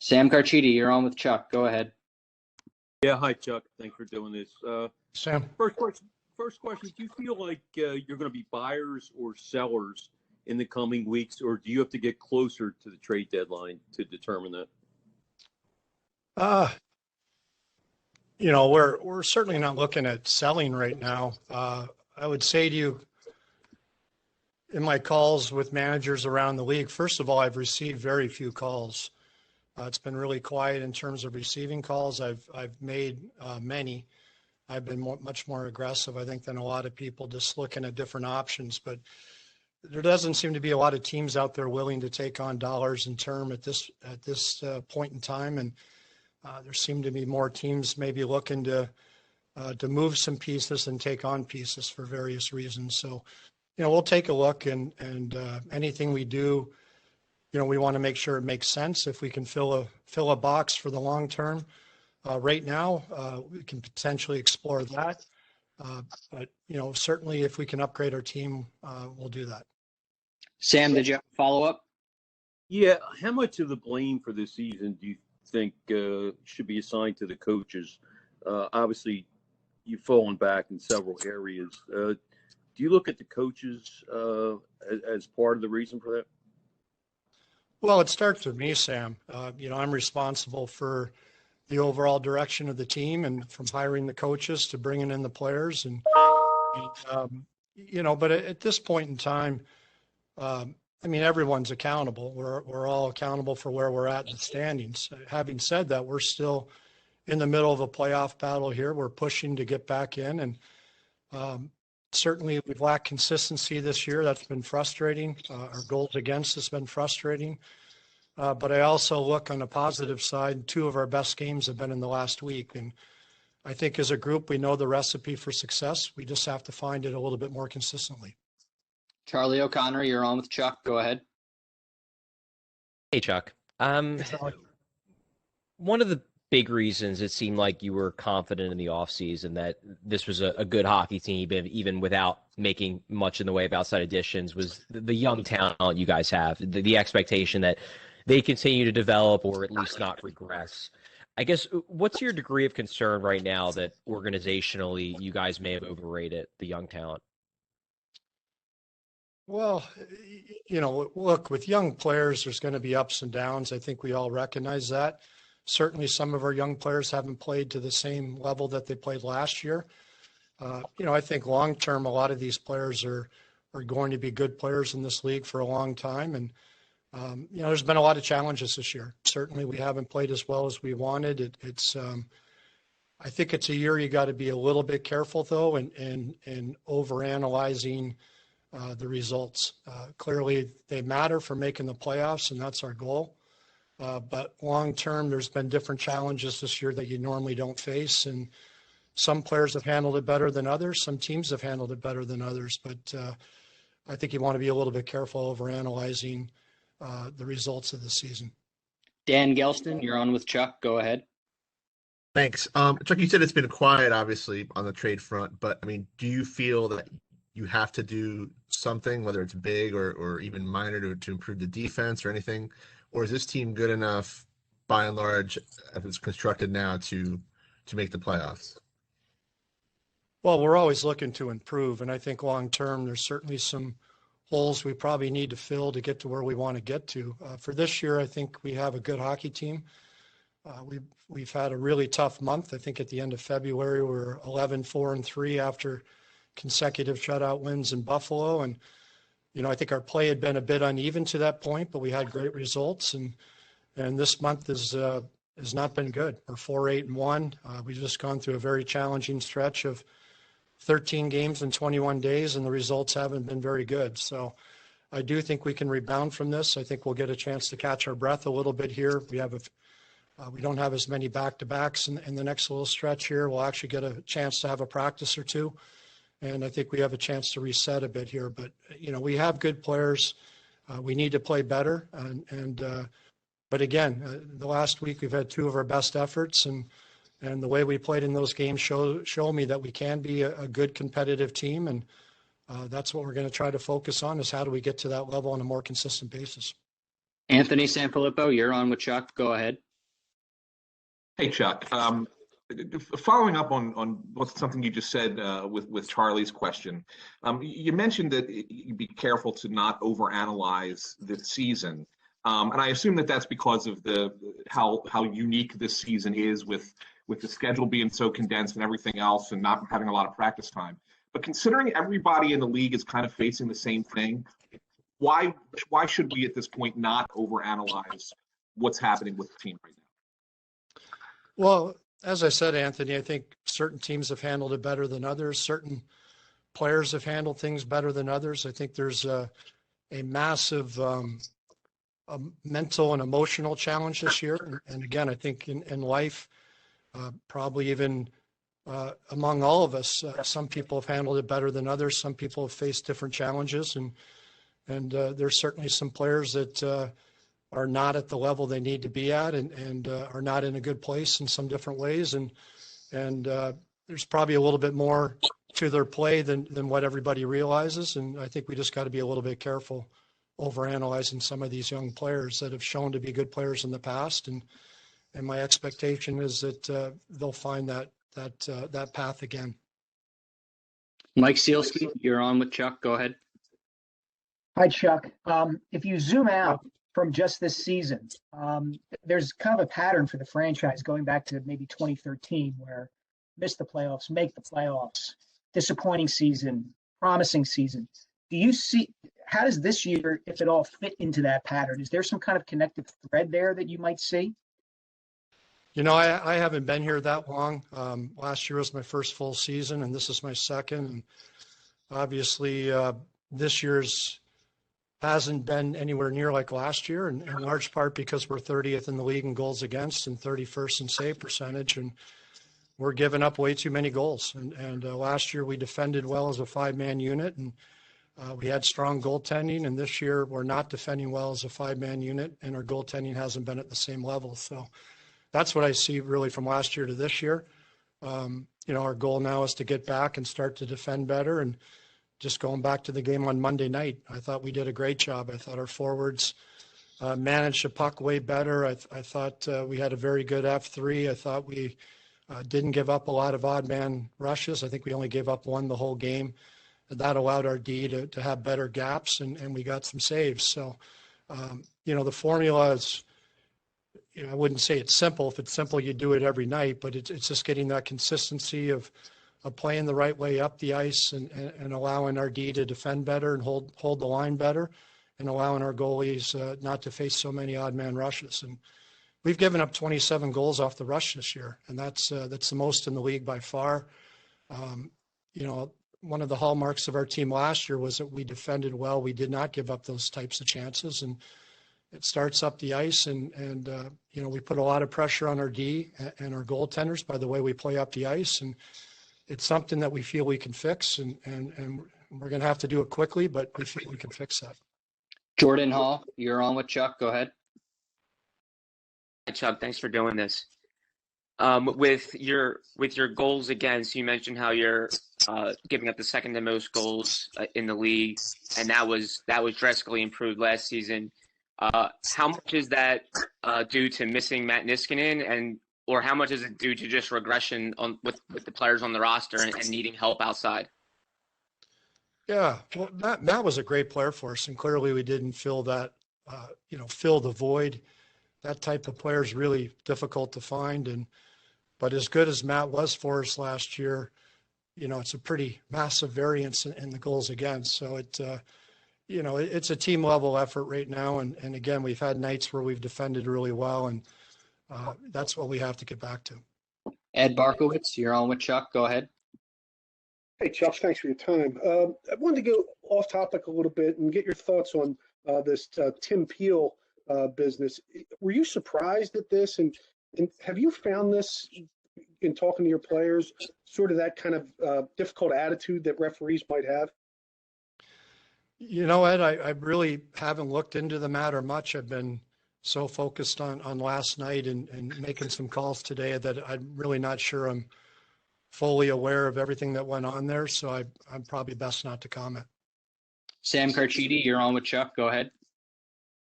Sam Carchidi, you're on with Chuck. Go ahead. Yeah, hi Chuck. Thanks for doing this. Sam. First question. Do you feel like you're going to be buyers or sellers in the coming weeks, or do you have to get closer to the trade deadline to determine that? We're certainly not looking at selling right now. I would say to you, in my calls with managers around the league, first of all, I've received very few calls. It's been really quiet in terms of receiving calls. I've made many. I've been much more aggressive, I think, than a lot of people, just looking at different options. But there doesn't seem to be a lot of teams out there willing to take on dollars in term at this point in time, and there seem to be more teams maybe looking to move some pieces and take on pieces for various reasons. So, we'll take a look, and anything we do, we want to make sure it makes sense. If we can fill a box for the long term, right now, we can potentially explore that. But certainly if we can upgrade our team, we'll do that. Sam, did you have a follow-up? Yeah. How much of the blame for this season do you think should be assigned to the coaches? Obviously, you've fallen back in several areas. Do you look at the coaches as part of the reason for that? Well, it starts with me, Sam. I'm responsible for the overall direction of the team, and from hiring the coaches to bringing in the players. But at this point in time, everyone's accountable. We're all accountable for where we're at in the standings. Having said that, we're still in the middle of a playoff battle here. We're pushing to get back in, and certainly we've lacked consistency this year. That's been frustrating. Our goals against has been frustrating. But I also look on the positive side. 2 of our best games have been in the last week. And I think as a group, we know the recipe for success. We just have to find it a little bit more consistently. Charlie O'Connor, you're on with Chuck. Go ahead. Hey, Chuck. One of the big reasons it seemed like you were confident in the offseason that this was a good hockey team, even without making much in the way of outside additions, was the young talent you guys have, the expectation that they continue to develop or at least not regress. I guess, what's your degree of concern right now that organizationally you guys may have overrated the young talent? Well, look, with young players, there's going to be ups and downs. I think we all recognize that. Certainly some of our young players haven't played to the same level that they played last year. I think long term, a lot of these players are going to be good players in this league for a long time. And, there's been a lot of challenges this year. Certainly we haven't played as well as we wanted. I think it's a year you got to be a little bit careful, though, in overanalyzing the results. Clearly they matter for making the playoffs, and that's our goal. But long term, there's been different challenges this year that you normally don't face. And some players have handled it better than others. Some teams have handled it better than others. But I think you want to be a little bit careful over analyzing the results of the season. Dan Gelston, you're on with Chuck. Go ahead. Thanks. Chuck, you said it's been quiet, obviously, on the trade front. But, do you feel that you have to do something, whether it's big or even minor, to improve the defense or anything? Or is this team good enough, by and large, as it's constructed now, to make the playoffs? Well, we're always looking to improve, and I think long term there's certainly some holes we probably need to fill to get to where we want to get to. For this year, I think we have a good hockey team. We've had a really tough month. I think at the end of February, we're 11-4-3 after consecutive shutout wins in Buffalo, and I think our play had been a bit uneven to that point, but we had great results, and this month has not been good. We're 4-8-1. We've just gone through a very challenging stretch of 13 games in 21 days, and the results haven't been very good. So I do think we can rebound from this. I think we'll get a chance to catch our breath a little bit here. We don't have as many back-to-backs in the next little stretch here. We'll actually get a chance to have a practice or two. And I think we have a chance to reset a bit here. But, we have good players. We need to play better. But again, the last week we've had 2 of our best efforts. And the way we played in those games show me that we can be a good competitive team. And that's what we're going to try to focus on, is how do we get to that level on a more consistent basis. Anthony Sanfilippo, you're on with Chuck. Go ahead. Hey, Chuck. Following up on what's something you just said with Charlie's question, you mentioned that you'd be careful to not overanalyze this season, and I assume that that's because of how unique this season is with the schedule being so condensed and everything else, and not having a lot of practice time. But considering everybody in the league is kind of facing the same thing, why should we at this point not overanalyze what's happening with the team right now? Well, as I said, Anthony, I think certain teams have handled it better than others. Certain players have handled things better than others. I think there's a massive mental and emotional challenge this year. And again, I think in life, probably even among all of us, some people have handled it better than others. Some people have faced different challenges. And there's certainly some players that are not at the level they need to be at and are not in a good place in some different ways. And there's probably a little bit more to their play than what everybody realizes. And I think we just got to be a little bit careful overanalyzing some of these young players that have shown to be good players in the past. And my expectation is that they'll find that path again. Mike Sealski, you're on with Chuck. Go ahead. Hi, Chuck. If you zoom out from just this season, there's kind of a pattern for the franchise going back to maybe 2013 where miss the playoffs, make the playoffs, disappointing season, promising season. Do you see, how does this year, if at all, fit into that pattern? Is there some kind of connective thread there that you might see? You know, I haven't been here that long. Last year was my first full season, and this is my second. And obviously, this year's hasn't been anywhere near like last year, in large part because we're 30th in the league in goals against and 31st in save percentage, and we're giving up way too many goals. And last year we defended well as a five-man unit, and we had strong goaltending, and this year we're not defending well as a five-man unit, and our goaltending hasn't been at the same level. So that's what I see really from last year to this year. You know, our goal now is to get back and start to defend better. And just going back to the game on Monday night, I thought we did a great job. I thought our forwards managed the puck way better. I thought we had a very good F3. I thought we didn't give up a lot of odd man rushes. I think we only gave up one the whole game. And that allowed our D to have better gaps, and we got some saves. So, you know, the formula is, you know, I wouldn't say it's simple. If it's simple, you do it every night, but it's just getting that consistency of playing the right way up the ice and allowing our D to defend better and hold the line better, and allowing our goalies not to face so many odd man rushes. And we've given up 27 goals off the rush this year, and that's the most in the league by far. You know, one of the hallmarks of our team last year was that we defended well. We did not give up those types of chances, and it starts up the ice, and you know, we put a lot of pressure on our D and our goaltenders by the way we play up the ice, and it's something that we feel we can fix, and we're going to have to do it quickly, but we feel we can fix that. Jordan Hall, you're on with Chuck. Go ahead. Hi, Chuck. Thanks for doing this. With your goals against, you mentioned how you're giving up the second to most goals in the league, and that was drastically improved last season. How much is that due to missing Matt Niskanen, or how much is it due to just regression with the players on the roster and needing help outside? Yeah, well, Matt was a great player for us, and clearly we didn't fill that, fill the void. That type of player is really difficult to find, but as good as Matt was for us last year, you know, it's a pretty massive variance in the goals against. So it's a team level effort right now, and again, we've had nights where we've defended really well, and that's what we have to get back to. Ed Barkowitz, you're on with Chuck. Go ahead. Hey, Chuck, thanks for your time. I wanted to go off topic a little bit and get your thoughts on this Tim Peel business. Were you surprised at this? And have you found this in talking to your players, sort of that kind of difficult attitude that referees might have? You know, Ed, I really haven't looked into the matter much. I've been so focused on last night and making some calls today that I'm really not sure I'm fully aware of everything that went on there. So I'm probably best not to comment. Sam Carchidi, you're on with Chuck. Go ahead.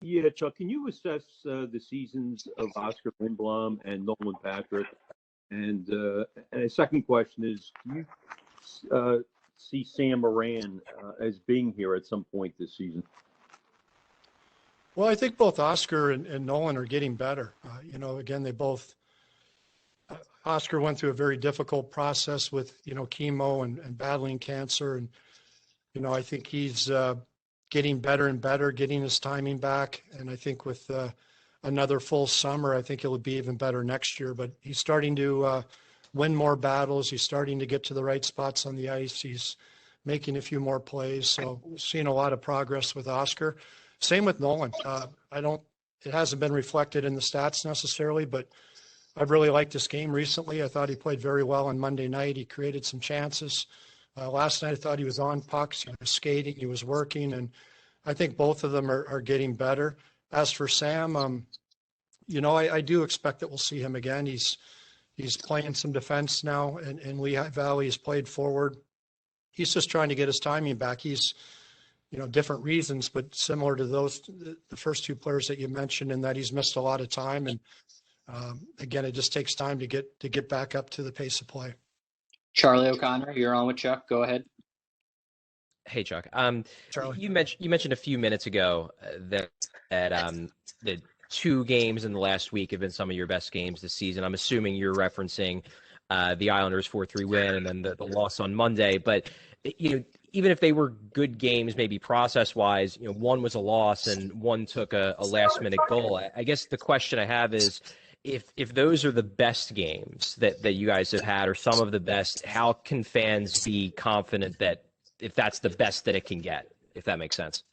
Yeah, Chuck, can you assess the seasons of Oscar Lindblom and Nolan Patrick? And a second question is, do you see Sam Moran as being here at some point this season? Well, I think both Oscar and Nolan are getting better. Again, they both, Oscar went through a very difficult process with, chemo and battling cancer. And, I think he's getting better and better, getting his timing back. And I think with another full summer, I think he'll be even better next year. But he's starting to win more battles. He's starting to get to the right spots on the ice. He's making a few more plays. So we've seen a lot of progress with Oscar. Same with Nolan. It hasn't been reflected in the stats necessarily, but I've really liked this game recently. I thought he played very well on Monday night. He created some chances. Last night, I thought he was on pucks. He was skating. He was working. And I think both of them are getting better. As for Sam, I do expect that we'll see him again. He's playing some defense now in Lehigh Valley. He's played forward. He's just trying to get his timing back. He's, different reasons, but similar to the first two players that you mentioned, in that he's missed a lot of time. And again, it just takes time to get back up to the pace of play. Charlie O'Connor, you're on with Chuck. Go ahead. Hey, Chuck. Charlie. You mentioned a few minutes ago that the 2 games in the last week have been some of your best games this season. I'm assuming you're referencing the Islanders 4-3 win and then the loss on Monday. But even if they were good games, maybe process-wise, one was a loss and one took a last-minute goal. I guess the question I have is, if those are the best games that you guys have had, or some of the best, how can fans be confident that if that's the best that it can get, if that makes sense?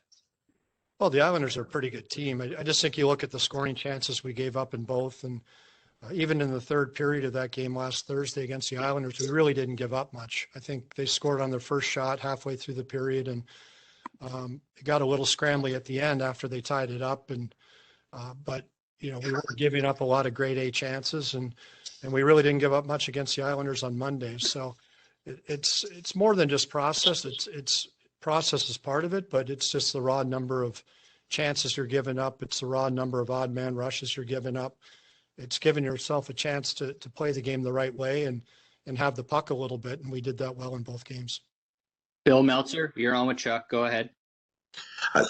Well, the Islanders are a pretty good team. I just think you look at the scoring chances we gave up in both, and even in the third period of that game last Thursday against the Islanders, we really didn't give up much. I think they scored on their first shot halfway through the period, and it got a little scrambly at the end after they tied it up. And but we were giving up a lot of grade A chances, and we really didn't give up much against the Islanders on Monday. So it's more than just process. It's process is part of it, but it's just the raw number of chances you're giving up. It's the raw number of odd man rushes you're giving up. It's giving yourself a chance to play the game the right way and have the puck a little bit, and we did that well in both games. Bill Meltzer, you're on with Chuck. Go ahead.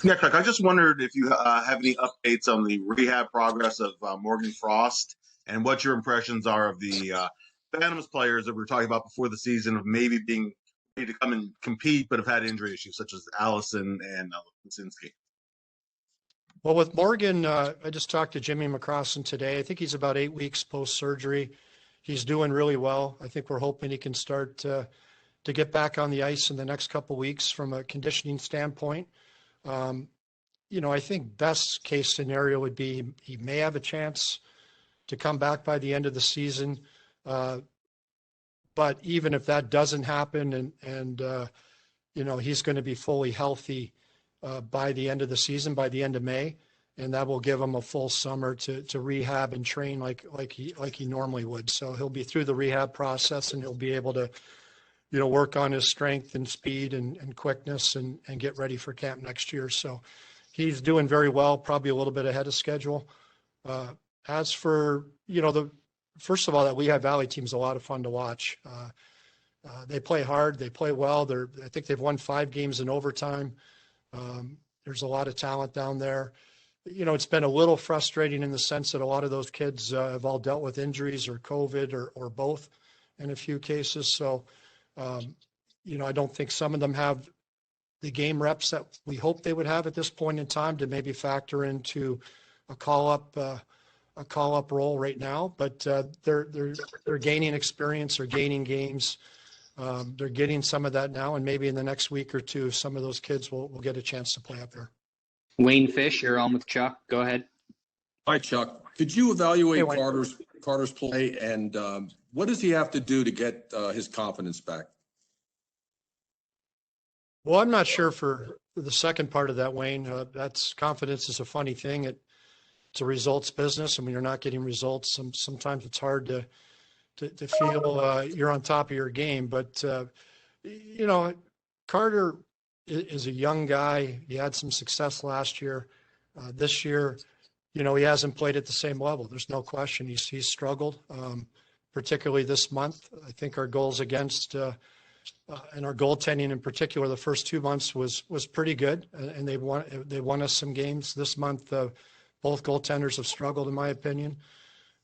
Yeah, Chuck, I just wondered if you have any updates on the rehab progress of Morgan Frost and what your impressions are of the Phantoms players that we were talking about before the season of maybe being ready to come and compete but have had injury issues, such as Allison and Lisinski. Well, with Morgan, I just talked to Jimmy McCrossan today. I think he's about 8 weeks post-surgery. He's doing really well. I think we're hoping he can start to get back on the ice in the next couple of weeks from a conditioning standpoint. I think best case scenario would be he may have a chance to come back by the end of the season. But even if that doesn't happen and he's going to be fully healthy by the end of the season, by the end of May, and that will give him a full summer to rehab and train like he normally would. So he'll be through the rehab process, and he'll be able to, work on his strength and speed and quickness and get ready for camp next year. So he's doing very well, probably a little bit ahead of schedule. As for, first of all, that Lehigh Valley team's a lot of fun to watch. They play hard. They play well. I think they've won 5 games in overtime. There's a lot of talent down there. It's been a little frustrating in the sense that a lot of those kids have all dealt with injuries or COVID or both in a few cases. So, I don't think some of them have the game reps that we hope they would have at this point in time to maybe factor into a call-up role right now. But they're gaining experience, they're gaining games. They're getting some of that now, and maybe in the next week or two, some of those kids will get a chance to play up there. Wayne Fish, you're on with Chuck. Go ahead. Hi, Chuck. Could you evaluate Hey, Wayne. Carter's play, and what does he have to do to get his confidence back? Well, I'm not sure for the second part of that, Wayne. That's confidence is a funny thing. It's a results business, and when you're not getting results, sometimes it's hard to feel you're on top of your game. But, Carter is a young guy. He had some success last year. This year, he hasn't played at the same level. There's no question. He's struggled, particularly this month. I think our goals against and our goaltending in particular, the first 2 months was pretty good, and they won us some games. This month, both goaltenders have struggled, in my opinion.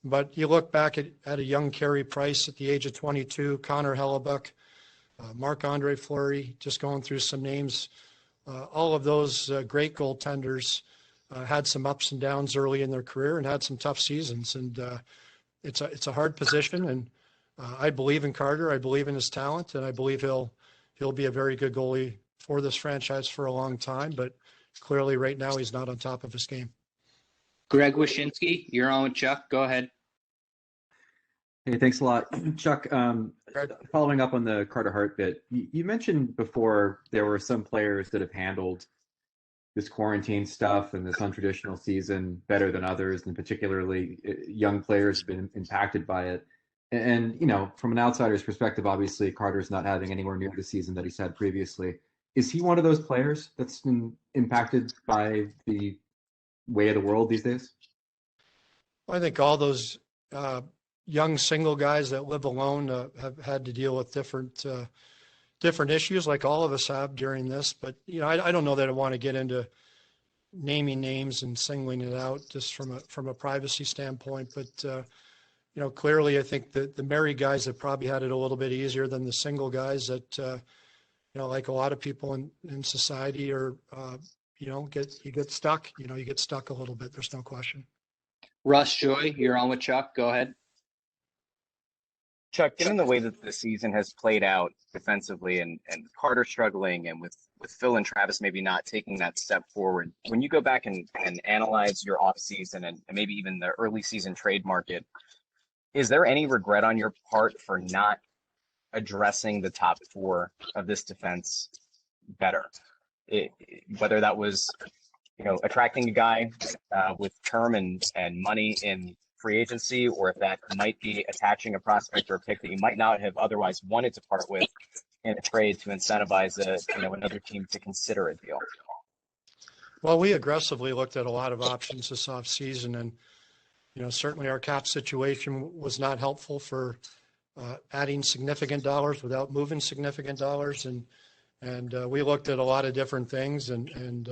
But you look back at a young Carey Price at the age of 22, Connor Hellebuck, Marc-Andre Fleury, just going through some names. All of those great goaltenders had some ups and downs early in their career and had some tough seasons. And it's a hard position. And I believe in Carter. I believe in his talent, and I believe he'll be a very good goalie for this franchise for a long time. But clearly, right now, he's not on top of his game. Greg Wyshynski, you're on with Chuck. Go ahead. Hey, thanks a lot. Chuck, following up on the Carter Hart bit, you mentioned before there were some players that have handled this quarantine stuff and this untraditional season better than others, and particularly young players have been impacted by it. And, from an outsider's perspective, obviously Carter's not having anywhere near the season that he's had previously. Is he one of those players that's been impacted by the way of the world these days? I think all those young single guys that live alone have had to deal with different issues, like all of us have during this. But I don't know that I want to get into naming names and singling it out just from a privacy standpoint. But clearly, I think the married guys have probably had it a little bit easier than the single guys that like a lot of people in society are. You get stuck. You get stuck a little bit. There's no question. Russ Joy, you're on with Chuck. Go ahead. Chuck, given the way that the season has played out defensively and Carter struggling and with Phil and Travis maybe not taking that step forward, when you go back and analyze your offseason and maybe even the early season trade market, is there any regret on your part for not addressing the top four of this defense better? Whether that was, attracting a guy with term and money in free agency, or if that might be attaching a prospect or a pick that you might not have otherwise wanted to part with in a trade to incentivize another team to consider a deal. Well, we aggressively looked at a lot of options this offseason, and certainly our cap situation was not helpful for adding significant dollars without moving significant dollars, and we looked at a lot of different things, and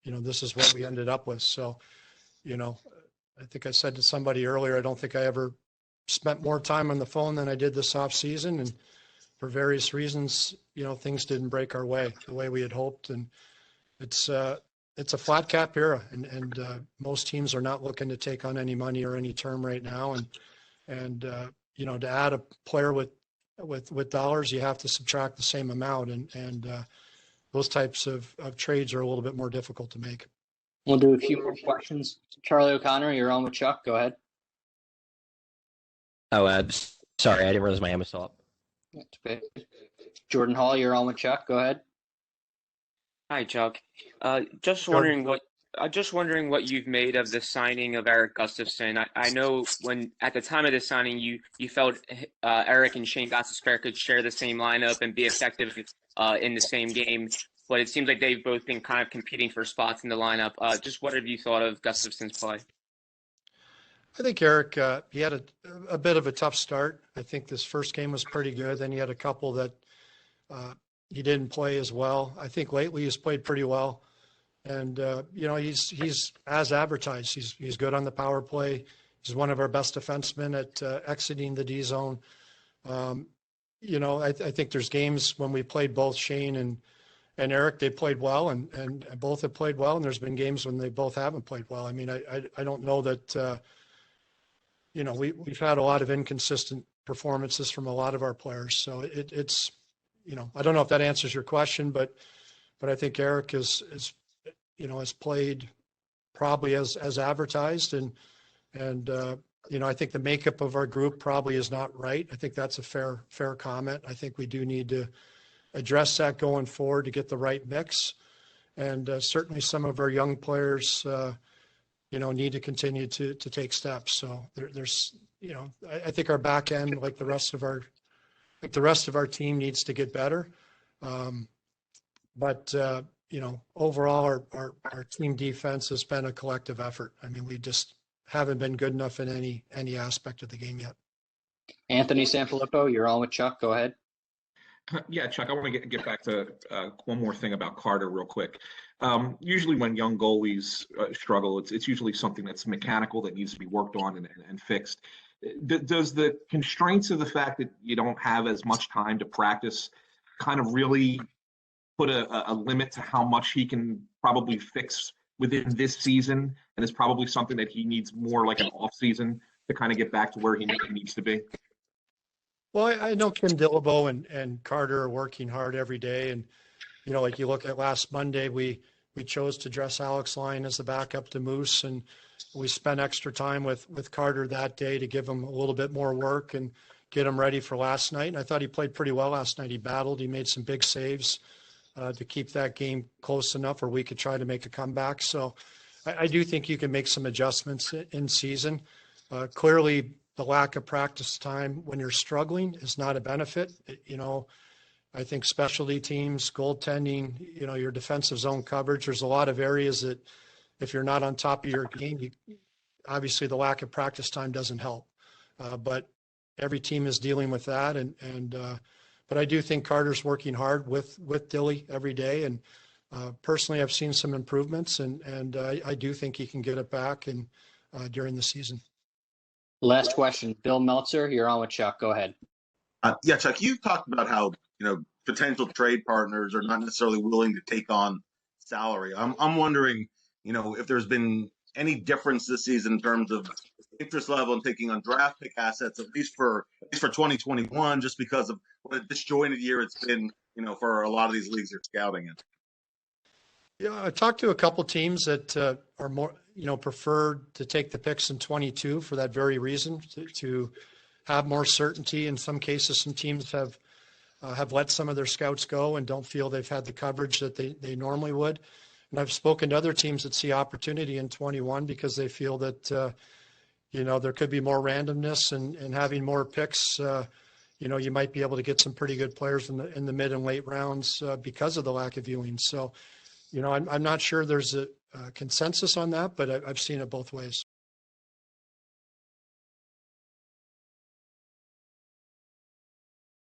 this is what we ended up with. So, I think I said to somebody earlier, I don't think I ever spent more time on the phone than I did this offseason, and for various reasons, things didn't break our way the way we had hoped, and it's a flat cap era, and most teams are not looking to take on any money or any term right now, and to add a player with dollars, you have to subtract the same amount, and those types of trades are a little bit more difficult to make. We'll do a few more questions. Charlie O'Connor, you're on with Chuck. Go ahead. Oh, sorry, I didn't realize my hand was still up. That's okay. Jordan Hall, you're on with Chuck. Go ahead. Hi, Chuck. Just wondering what you've made of the signing of Erik Gustafsson. I know when at the time of the signing, you felt Erik and Shane Gostisbehere could share the same lineup and be effective in the same game, but it seems like they've both been kind of competing for spots in the lineup. Just what have you thought of Gustafsson's play? I think Erik, he had a bit of a tough start. I think this first game was pretty good. Then he had a couple that he didn't play as well. I think lately he's played pretty well. And, he's as advertised. He's good on the power play. He's one of our best defensemen at exiting the D zone. I think there's games when we played both Shane and Erik, they played well, and both have played well. And there's been games when they both haven't played well. I mean, I don't know that, we've had a lot of inconsistent performances from a lot of our players. So it's, I don't know if that answers your question, but I think Erik is has played probably as advertised, and I think the makeup of our group probably is not right. I think that's a fair comment. I think we do need to address that going forward to get the right mix, and certainly some of our young players, need to continue to take steps. So there's, I think our back end, like the rest of our team, needs to get better. But overall our team defense has been a collective effort. I mean, we just haven't been good enough in any aspect of the game yet. Anthony Sanfilippo, you're on with Chuck. Go ahead. Yeah, Chuck, I want to get back to one more thing about Carter real quick. Usually when young goalies struggle, it's usually something that's mechanical that needs to be worked on and fixed. Does the constraints of the fact that you don't have as much time to practice kind of really put a limit to how much he can probably fix within this season, and it's probably something that he needs more like an off season to kind of get back to where he needs to be? Well, I know Kim Dillabo and Carter are working hard every day. And, like you look at last Monday, we chose to dress Alex Lyon as the backup to Moose. And we spent extra time with Carter that day to give him a little bit more work and get him ready for last night. And I thought he played pretty well last night. He battled. He made some big saves to keep that game close enough where we could try to make a comeback. So I do think you can make some adjustments in season. Clearly, the lack of practice time when you're struggling is not a benefit. I think specialty teams, goaltending, your defensive zone coverage, there's a lot of areas that if you're not on top of your game, obviously the lack of practice time doesn't help. But every team is dealing with that. But I do think Carter's working hard with Dilly every day. And personally, I've seen some improvements and I do think he can get it back during the season. Last question, Bill Meltzer, you're on with Chuck. Go ahead. Yeah, Chuck, you talked about how potential trade partners are not necessarily willing to take on salary. I'm wondering, if there's been any difference this season in terms of interest level in taking on draft pick assets, at least for 2021, just because of what a disjointed year it's been, for a lot of these leagues you're scouting in. Yeah, I talked to a couple teams that are more, preferred to take the picks in 22 for that very reason, to have more certainty. In some cases, some teams have let some of their scouts go and don't feel they've had the coverage that they normally would. And I've spoken to other teams that see opportunity in 21 because they feel that, there could be more randomness and having more picks. You might be able to get some pretty good players in the mid and late rounds because of the lack of viewing. So, I'm not sure there's a consensus on that, but I've seen it both ways.